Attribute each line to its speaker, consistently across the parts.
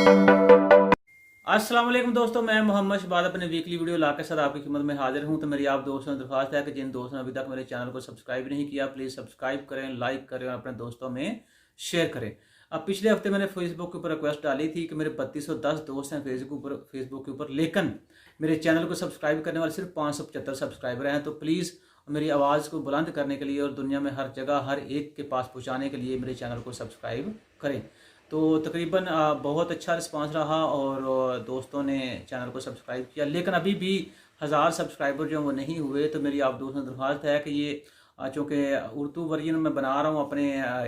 Speaker 1: अस्सलाम वालेकुम दोस्तों, मैं मोहम्मद शबाद अपने वीकली वीडियो ला के साथ आपकी खिदमत में हाजिर हूं। तो मेरी आप दोस्तों से दरख्वास्त है कि जिन दोस्तों ने अभी तक मेरे चैनल को सब्सक्राइब नहीं किया, प्लीज़ सब्सक्राइब करें, लाइक करें और अपने दोस्तों में शेयर करें। अब पिछले हफ्ते मैंने फेसबुक के ऊपर रिक्वेस्ट डाली थी कि मेरे 3210 दोस्त हैं फेसबुक के ऊपर, लेकिन मेरे चैनल को सब्सक्राइब करने वाले सिर्फ 575 सब्सक्राइबर हैं। तो प्लीज़ मेरी आवाज़ को बुलंद करने के लिए और दुनिया में हर जगह हर एक के पास पहुँचाने के लिए मेरे चैनल को सब्सक्राइब करें। तो तकरीबन बहुत अच्छा रिस्पांस रहा और दोस्तों ने चैनल को सब्सक्राइब किया, लेकिन अभी भी 1000 सब्सक्राइबर जो वो नहीं हुए। तो मेरी आप दोस्तों से दरख्वास्त है कि ये चूँकि उर्दू वर्जन में बना रहा हूँ अपने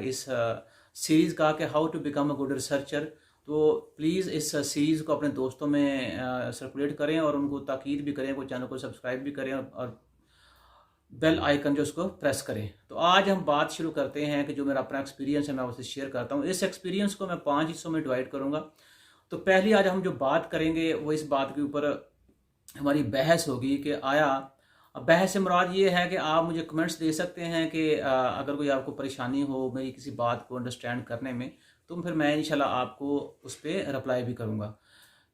Speaker 1: इस सीरीज़ का कि how to become a good researcher, तो प्लीज़ इस सीरीज़ को अपने दोस्तों में सर्कुलेट करें और उनको ताकीद भी करें, वो चैनल को सब्सक्राइब भी करें और बेल आइकन जो उसको प्रेस करें। तो आज हम बात शुरू करते हैं कि जो मेरा अपना एक्सपीरियंस है मैं उससे शेयर करता हूँ। इस एक्सपीरियंस को मैं 5 हिस्सों में डिवाइड करूँगा। तो पहली आज हम जो बात करेंगे वो इस बात के ऊपर हमारी बहस होगी कि आया, बहस से मुराद ये है कि आप मुझे कमेंट्स दे सकते हैं कि अगर कोई आपको परेशानी हो मेरी किसी बात को अंडरस्टैंड करने में, तो फिर मैं इंशाल्लाह आपको उस पर रिप्लाई भी करूँगा।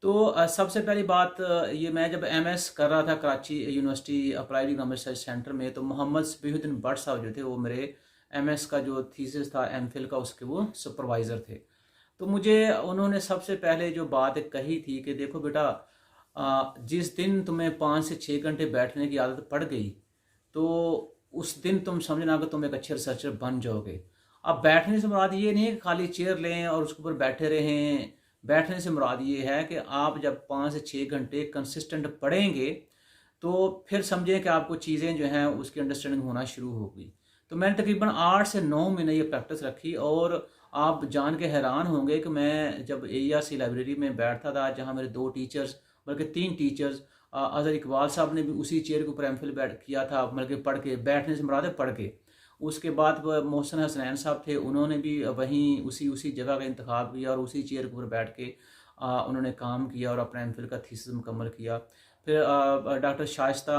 Speaker 1: तो सबसे पहली बात, ये मैं जब एमएस कर रहा था Karachi university applied economic research centre में, तो मोहम्मद सबीहुद्दीन भट्ट साहब जो थे वो मेरे एमएस का जो थीसिस था एमफिल का, उसके वो सुपरवाइज़र थे। तो मुझे उन्होंने सबसे पहले जो बात कही थी कि देखो बेटा, जिस दिन तुम्हें 5 से 6 घंटे बैठने की आदत पड़ गई तो उस दिन तुम समझना कि तुम एक अच्छे रिसर्चर बन जाओगे। अब बैठने से मुराद ये नहीं है कि खाली चेयर लें और उसके ऊपर बैठे रहें। बैठने से मुराद ये है कि आप जब 5 से 6 घंटे कंसिस्टेंट पढ़ेंगे तो फिर समझें कि आपको चीज़ें जो हैं उसकी अंडरस्टैंडिंग होना शुरू होगी। तो मैंने तकरीबन 8 से 9 महीने ये प्रैक्टिस रखी और आप जान के हैरान होंगे कि मैं जब AERC लाइब्रेरी में बैठता था, जहाँ मेरे 2 टीचर्स बल्कि 3 टीचर्स, अज़हर इकबाल साहब ने भी उसी चेयर के ऊपर एमफिल बैठ किया था, बल्कि पढ़ के, बैठने से मुराद है पढ़ के। उसके बाद मोहसिन हसनैन साहब थे, उन्होंने भी वहीं उसी जगह का इंतखाब किया और उसी चेयर के ऊपर बैठ के उन्होंने काम किया और अपना एमफिल का थीसिस मुकम्मल किया। फिर डॉक्टर शाइस्ता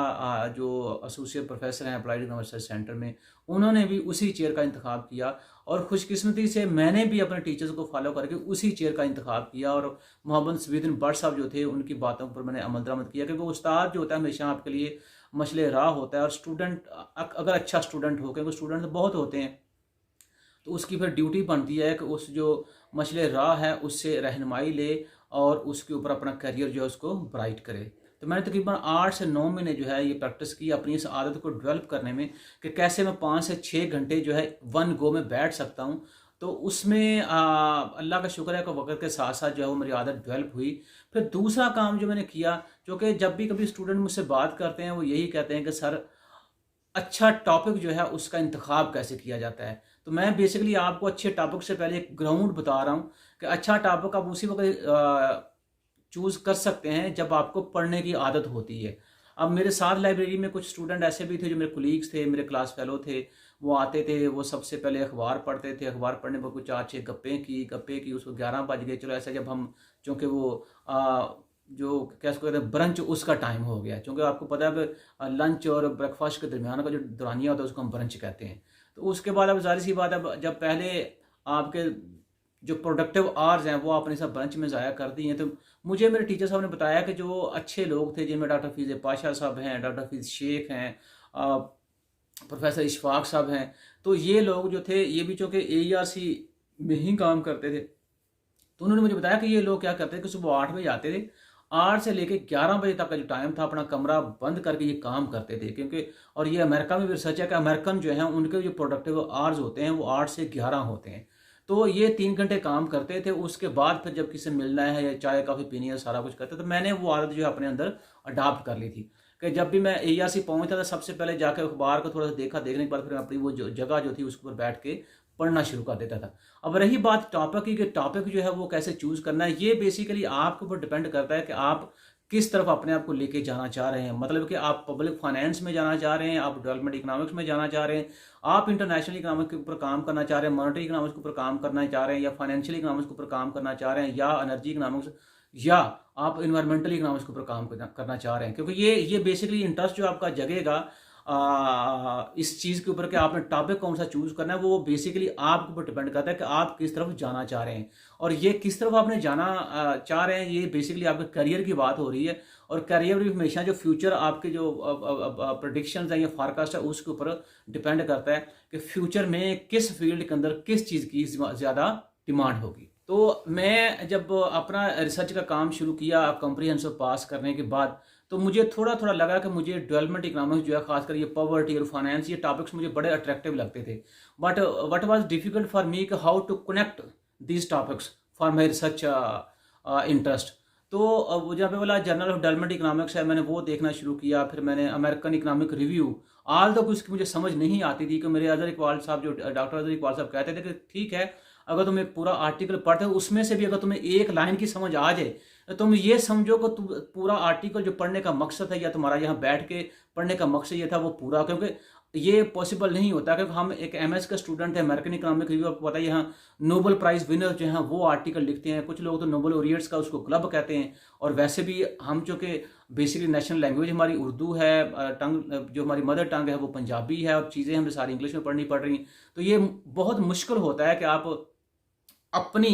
Speaker 1: जो एसोसिएट प्रोफेसर हैं अप्लाइड इकनॉमिक रिसर्च सेंटर में, उन्होंने भी उसी चेयर का इंतखाब किया और खुशकिस्मती से मैंने भी अपने टीचर्स को फॉलो करके उसी चेयर का इंतखाब किया और मोहम्मद सबीहुद्दीन भट्ट साहब जो थे उनकी बातों पर मैंने अमल दरामद किया, क्योंकि उस्ताद जो होता है हमेशा आपके लिए मशले राह होता है और स्टूडेंट अगर अच्छा स्टूडेंट हो, क्योंकि स्टूडेंट तो बहुत होते हैं, तो उसकी फिर ड्यूटी बनती है कि उस जो मशले राह है उससे रहनुमाई ले और उसके ऊपर अपना करियर जो है उसको ब्राइट करे। तो मैंने तकरीबन 8 से 9 महीने जो है ये प्रैक्टिस की अपनी इस आदत को डेवलप करने में कि कैसे मैं 5 से 6 घंटे जो है वन गो में बैठ सकता हूँ। तो उसमें अल्लाह का शुक्र है कि वक्त के साथ साथ जो है वो मेरी आदत डेवलप हुई। फिर दूसरा काम जो मैंने किया, जो कि जब भी कभी स्टूडेंट मुझसे बात करते हैं वो यही कहते हैं कि सर अच्छा टॉपिक जो है उसका इंतखाब कैसे किया जाता है। तो मैं बेसिकली आपको अच्छे टॉपिक से पहले एक ग्राउंड बता रहा हूँ कि अच्छा टॉपिक आप उसी वक्त चूज़ कर सकते हैं जब आपको पढ़ने की आदत होती है। अब मेरे साथ लाइब्रेरी में कुछ स्टूडेंट ऐसे भी थे जो मेरे कोलीग्स थे, मेरे क्लास फेलो थे। वो आते थे, वो सबसे पहले अखबार पढ़ते थे, अखबार पढ़ने पर कुछ 4-6 गप्पे की उसको 11 बज गए। चलो ऐसा, जब हम चूँकि वो जो क्या उसको कहते हैं ब्रंच, उसका टाइम हो गया, क्योंकि आपको पता है कि लंच और ब्रेकफास्ट के दरमियान का जो दौरानिया होता है उसको हम ब्रंच कहते हैं। तो उसके बाद अब ज़ाहिर सी बात है, जब पहले आपके जो प्रोडक्टिव आवर्स हैं वो आपने सब ब्रंच में ज़ाया कर दी हैं। तो मुझे मेरे टीचर साहब ने बताया कि जो अच्छे लोग थे, जिनमें डॉक्टर फीज़ पाशा साहब हैं, डॉक्टर फीज़ शेख हैं, प्रोफेसर इशफाक साहब हैं, तो ये लोग जो थे ये भी चूँकि AERC में ही काम करते थे। तो उन्होंने मुझे बताया कि ये लोग क्या करते थे कि सुबह 8 बजे आते थे, 8 से लेके 11 बजे तक का जो टाइम था अपना कमरा बंद करके ये काम करते थे। क्योंकि और ये अमेरिका में भी रिसर्च है कि अमेरिकन जो हैं उनके जो प्रोडक्टिव आवर्स होते हैं वो 8 से 11 होते हैं। तो ये 3 घंटे काम करते थे, उसके बाद फिर जब किसी से मिलना है या चाय कॉफ़ी पीनी है सारा कुछ करते। तो मैंने वो आदत जो है अपने अंदर अडाप्ट कर ली थी कि जब भी मैं AERC पहुंचता था सबसे पहले जाकर अखबार को थोड़ा सा देखने के बाद फिर अपनी वो जो जगह जो थी उसके ऊपर बैठ के पढ़ना शुरू कर देता था। अब रही बात टॉपिक की कि टॉपिक जो है वो कैसे चूज़ करना है, ये बेसिकली आपके ऊपर डिपेंड करता है कि आप किस तरफ अपने आप को लेके जाना चाह रहे हैं। मतलब कि आप पब्लिक फाइनेंस में जाना चाह रहे हैं, आप डेवलपमेंट इकोनॉमिक्स में जाना चाह रहे हैं, आप इंटरनेशनल इकोनॉमिक्स के ऊपर काम करना चाह रहे हैं, मॉनेटरी इकोनॉमिक्स के ऊपर काम करना चाह रहे हैं, या फाइनेंशियल इकोनॉमिक्स के ऊपर काम करना चाह रहे हैं, या एनर्जी इकोनॉमिक्स, या आप इन्वायरमेंटल इकोनॉमिक्स के ऊपर काम करना चाह रहे हैं। क्योंकि ये बेसिकली इंटरेस्ट जो आपका जगेगा इस चीज़ के ऊपर कि आपने टॉपिक कौन सा चूज़ करना है, वो बेसिकली आपके ऊपर डिपेंड करता है कि आप किस तरफ जाना चाह रहे हैं। और ये किस तरफ आपने जाना चाह रहे हैं, ये बेसिकली आपके करियर की बात हो रही है। और करियर भी हमेशा जो फ्यूचर आपके जो प्रेडिक्शंस हैं या फॉरकास्ट है उसके ऊपर डिपेंड करता है कि फ्यूचर में किस फील्ड के अंदर किस चीज़ की ज़्यादा डिमांड होगी। तो मैं जब अपना रिसर्च का काम शुरू किया कॉम्प्रिहेंसिव पास करने के बाद, तो मुझे थोड़ा थोड़ा लगा कि मुझे डेवलपमेंट इकोनॉमिक्स जो है, खासकर ये पॉवर्टी और फाइनेंस, ये टॉपिक्स मुझे बड़े अट्रैक्टिव लगते थे। But what was difficult for me कि how to connect these topics for my research interest. तो वो जहाँ पे बोला जर्नल ऑफ डेवलपमेंट इकोनॉमिक्स है, मैंने वो देखना शुरू किया। फिर मैंने अमेरिकन इकोनॉमिक रिव्यू, आल तो उसकी मुझे समझ नहीं आती थी कि मेरे अजहर इकबाल साहब, जो डॉक्टर अजहर इकबाल साहब कहते थे कि ठीक है, अगर तुम एक पूरा आर्टिकल पढ़ते हो उसमें से भी अगर तुम्हें एक लाइन की समझ आ जाए, तो तुम ये समझो कि तुम पूरा आर्टिकल जो पढ़ने का मकसद है या तुम्हारा यहाँ बैठ के पढ़ने का मकसद ये था वो पूरा, क्योंकि ये पॉसिबल नहीं होता। क्योंकि हम एक एमएस का स्टूडेंट है, अमेरिकन इकोनॉमिक रिव्यू, आपको पता है यहाँ नोबेल प्राइज विनर जो हैं वो आर्टिकल लिखते हैं। कुछ लोग तो नोबेल लॉरिएट्स का उसको क्लब कहते हैं। और वैसे भी हम चूँकि बेसिकली नेशनल लैंग्वेज हमारी उर्दू है, टंग जो हमारी मदर टंग है वो पंजाबी है, और चीज़ें हमें सारी इंग्लिश में पढ़नी पड़ रही हैं, तो ये बहुत मुश्किल होता है कि आप अपनी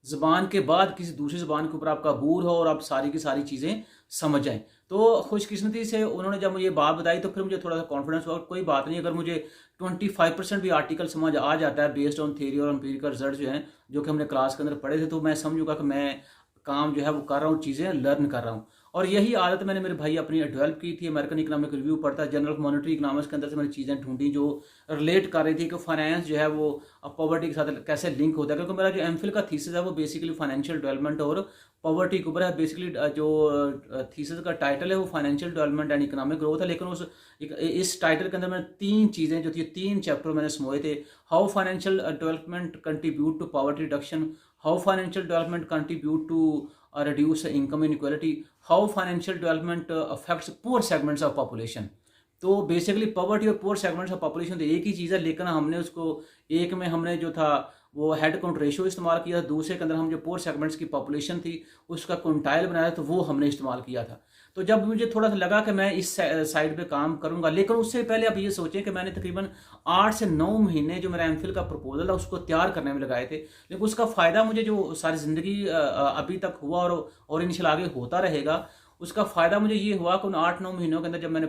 Speaker 1: ज़बान के बाद किसी दूसरी ज़बान के ऊपर आपका अबूर हो और आप सारी की सारी चीज़ें समझ जाएं। तो खुशकिस्मती से उन्होंने जब मुझे ये बात बताई तो फिर मुझे थोड़ा सा कॉन्फिडेंस हुआ। कोई बात नहीं, अगर मुझे 25% भी आर्टिकल समझ आ जाता है बेस्ड ऑन थ्योरी और एम्पिरिकल रिजल्ट जो हैं, जो कि हमने क्लास के अंदर पढ़े थे, तो मैं समझूंगा कि मैं काम जो है वो कर रहा हूँ, चीज़ें लर्न कर रहा हूँ। और यही आदत मैंने मेरे भाई अपनी डेवलप की थी। अमेरिकन इकोनॉमिक रिव्यू पढ़ता, जनरल ऑफ मॉनेटरी इकोनॉमिक्स के अंदर से मैंने चीज़ें ढूंढी जो रिलेट कर रही थी कि फाइनेंस जो है वो पॉवर्टी के साथ कैसे लिंक होता है। क्योंकि मेरा जो एमफिल का थीसिस है वो बेसिकली फाइनेंशियल डेवलपमेंट और पॉवर्टी के ऊपर है। बेसिकली जो थीसिस का टाइटल है वो financial development and economic growth है, लेकिन इस टाइटल के अंदर मैंने 3 चीज़ें जो थी, 3 चैप्टर मैंने समोए थे। How financial development contribute to poverty reduction, how financial development contribute to reduce income inequality, how financial development affects poor segments of population। तो बेसिकली पॉवर्टी और पोर सेगमेंट्स ऑफ पॉपुलेशन तो एक ही चीज़ है, लेकिन हमने उसको एक में हमने जो था वो हेड काउंट रेशियो इस्तेमाल किया, दूसरे के अंदर हम जो पोर सेगमेंट्स की पॉपुलेशन थी उसका क्विंटाइल बनाया, तो वो हमने इस्तेमाल किया था। तो जब मुझे थोड़ा सा लगा कि मैं इस साइड पे काम करूंगा, लेकिन उससे पहले आप ये सोचें कि मैंने तकरीबन 8 से 9 महीने जो मेरा एमफिल का प्रपोजल है उसको तैयार करने में लगाए थे। लेकिन उसका फ़ायदा मुझे जो सारी ज़िंदगी अभी तक हुआ और इनिशियल आगे होता रहेगा, उसका फ़ायदा मुझे ये हुआ कि उन 8-9 महीनों के अंदर जब मैंने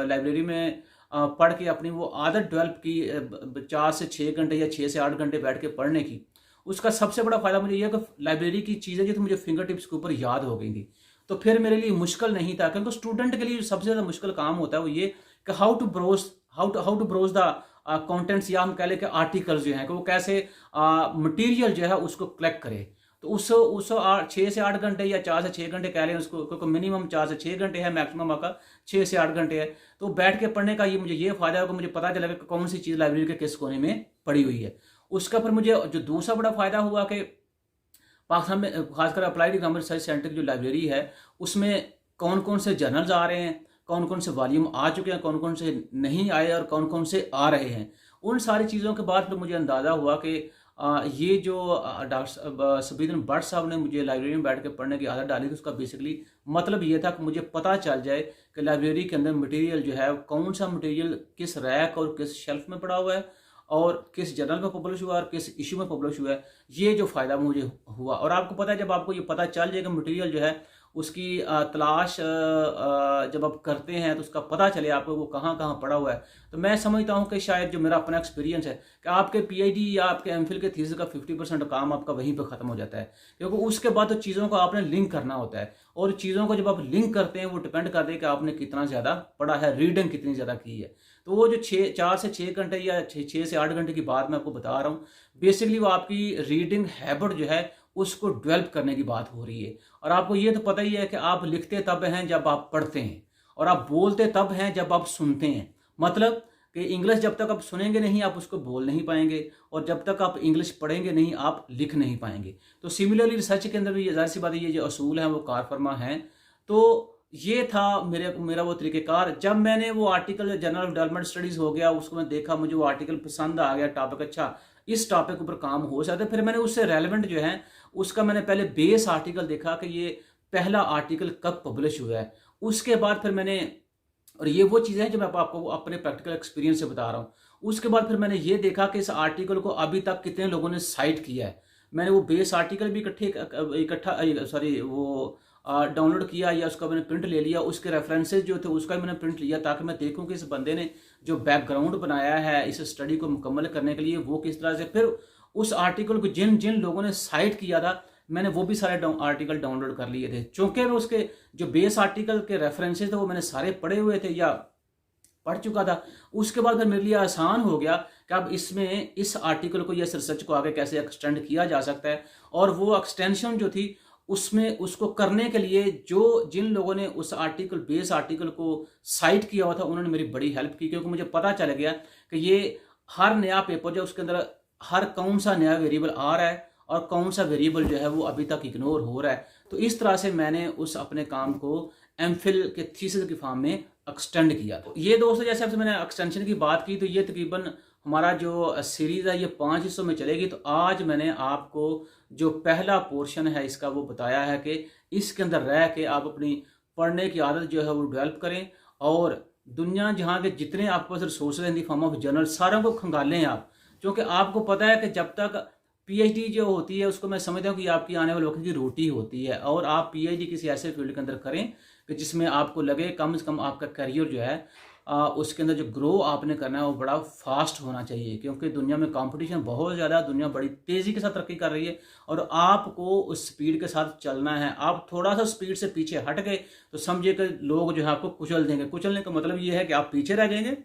Speaker 1: लाइब्रेरी में पढ़ के अपनी वो आदत डेवलप की 4 से 6 घंटे या 6 से 8 घंटे बैठ के पढ़ने की, उसका सबसे बड़ा फ़ायदा मुझे यह कि लाइब्रेरी की चीज़ें जो थी मुझे फिंगर टिप्स के ऊपर याद हो गई थी। तो फिर मेरे लिए मुश्किल नहीं था, क्योंकि स्टूडेंट के लिए सबसे ज़्यादा मुश्किल काम होता है वो ये कि how to browse the contents, या हम कह लें कि आर्टिकल्स जो हैं कि वो कैसे मटेरियल जो है उसको कलेक्ट करे। तो उस 6 से 8 घंटे या 4 से 6 घंटे कह लें उसको, क्योंकि मिनिमम 4 से 6 घंटे है, मैक्सिमम आपका 6 से 8 घंटे है। तो बैठ के पढ़ने का ये मुझे ये फ़ायदा है कि मुझे पता चलेगा कि कौन सी चीज़ लाइब्रेरी के किस कोने में पड़ी हुई है। उसका फिर मुझे जो दूसरा बड़ा फ़ायदा हुआ कि पाकिस्तान में खासकर अप्लाइड इकोनॉमिक रिसर्च सेंटर की जो लाइब्रेरी है उसमें कौन कौन से जर्नल्स आ रहे हैं, कौन कौन से वॉल्यूम आ चुके हैं, कौन कौन से नहीं आए और कौन कौन से आ रहे हैं। उन सारी चीज़ों के बाद फिर मुझे अंदाज़ा हुआ कि ये जो डॉक्टर सबीदन भट्ट साहब ने मुझे लाइब्रेरी में बैठ के पढ़ने की आदत डाली थी, उसका बेसिकली मतलब ये था कि मुझे पता चल जाए कि लाइब्रेरी के अंदर मटेरियल जो है कौन सा मटेरियल किस रैक और किस शेल्फ में पड़ा हुआ है और किस जर्नल में पब्लिश हुआ और किस इशू में पब्लिश हुआ है। ये जो फ़ायदा मुझे हुआ, और आपको पता है जब आपको ये पता चल जाएगा मटेरियल जो है उसकी तलाश जब आप करते हैं तो उसका पता चले आपको वो कहाँ कहाँ पड़ा हुआ है। तो मैं समझता हूँ कि शायद जो मेरा अपना एक्सपीरियंस है कि आपके पीएचडी या आपके एमफिल के थीसिस का 50% काम आपका वहीं पे ख़त्म हो जाता है, क्योंकि उसके बाद तो चीज़ों को आपने लिंक करना होता है, और चीज़ों को जब आप लिंक करते हैं वो डिपेंड करते हैं कि आपने कितना ज़्यादा पढ़ा है, रीडिंग कितनी ज़्यादा की है। तो वो जो 4 से 6 घंटे या 6 से 8 घंटे की बात मैं आपको बता रहा हूँ, बेसिकली वो आपकी रीडिंग हैबिट जो है उसको डेवलप करने की बात हो रही है। और आपको ये तो पता ही है कि आप लिखते तब हैं जब आप पढ़ते हैं, और आप बोलते तब हैं जब आप सुनते हैं। मतलब कि इंग्लिश जब तक आप सुनेंगे नहीं आप उसको बोल नहीं पाएंगे, और जब तक आप इंग्लिश पढ़ेंगे नहीं आप लिख नहीं पाएंगे। तो सिमिलरली रिसर्च के अंदर भी ज़ाहिर सी बात है ये जो असूल हैं वो कार फरमा हैं। तो ये था मेरा वो तरीक़ेकार। जब मैंने वो article journal of development studies हो गया, उसको मैं देखा, मुझे वो आर्टिकल पसंद आ गया, टॉपिक अच्छा, इस टॉपिक के ऊपर काम हो सकता है। फिर मैंने उससे रेलेवेंट जो है उसका मैंने पहले बेस आर्टिकल देखा कि ये पहला आर्टिकल कब पब्लिश हुआ है। उसके बाद फिर मैंने और ये वो चीज़ें हैं जो मैं आपको अपने प्रैक्टिकल एक्सपीरियंस से बता रहा हूँ। उसके बाद फिर मैंने ये देखा कि इस आर्टिकल को अभी तक कितने लोगों ने साइट किया है। मैंने वो बेस आर्टिकल भी डाउनलोड किया या उसका मैंने प्रिंट ले लिया, उसके रेफरेंसेस जो थे उसका भी मैंने प्रिंट लिया, ताकि मैं देखूं कि इस बंदे ने जो बैकग्राउंड बनाया है इस स्टडी को मुकम्मल करने के लिए वो किस तरह से, फिर उस आर्टिकल को जिन जिन लोगों ने साइट किया था मैंने वो भी सारे आर्टिकल डाउनलोड कर लिए थे। चूंकि मैं उसके जो बेस आर्टिकल के रेफरेंसेस थे वो मैंने सारे पढ़े हुए थे या पढ़ चुका था। उसके बाद फिर मेरे लिए आसान हो गया कि अब इसमें इस आर्टिकल को या रिसर्च को आगे कैसे एक्सटेंड किया जा सकता है। और वो एक्सटेंशन जो थी उसमें उसको करने के लिए जो जिन लोगों ने उस आर्टिकल बेस आर्टिकल को साइट किया हुआ था उन्होंने मेरी बड़ी हेल्प की, क्योंकि मुझे पता चल गया कि ये हर नया पेपर जो उसके अंदर हर कौन सा नया वेरिएबल आ रहा है और कौन सा वेरिएबल जो है वो अभी तक इग्नोर हो रहा है। तो इस तरह से मैंने उस अपने काम को एमफिल के थीसिस की फॉर्म में एक्सटेंड किया। तो ये दोस्तों जैसे आपसे मैंने एक्सटेंशन की बात की, तो ये तकरीबन हमारा जो सीरीज़ है ये 5 हिस्सों में चलेगी। तो आज मैंने आपको जो पहला पोर्शन है इसका वो बताया है कि इसके अंदर रह के आप अपनी पढ़ने की आदत जो है वो डेवलप करें और दुनिया जहाँ के जितने आपके पास रिसोर्सेज हैं in the form of journal सारों को खंगालें आप। क्योंकि आपको पता है कि जब तक पीएचडी जो होती है उसको मैं समझता हूँ कि आपकी आने वाले वक्त की रोटी होती है, और आप पीएचडी किसी ऐसे फील्ड के अंदर करें कि जिसमें आपको लगे कम से कम आपका करियर जो है उसके अंदर जो ग्रो आपने करना है वो बड़ा फास्ट होना चाहिए। क्योंकि दुनिया में कंपटीशन बहुत ज़्यादा, दुनिया बड़ी तेज़ी के साथ तरक्की कर रही है और आपको उस स्पीड के साथ चलना है। आप थोड़ा सा स्पीड से पीछे हट गए तो समझिए कि लोग जो है आपको कुचल देंगे। कुचलने का मतलब ये है कि आप पीछे रह जाएंगे,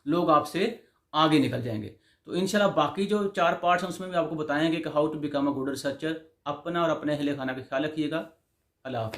Speaker 1: लोग आपसे आगे निकल जाएंगे। तो इंशाल्लाह बाकी जो 4 पार्ट्स हैं उसमें भी आपको बताएंगे कि how to become a good researcher. अपना और अपने अहले खाना का ख्याल रखिएगा। अल्लाह हाफ़िज़।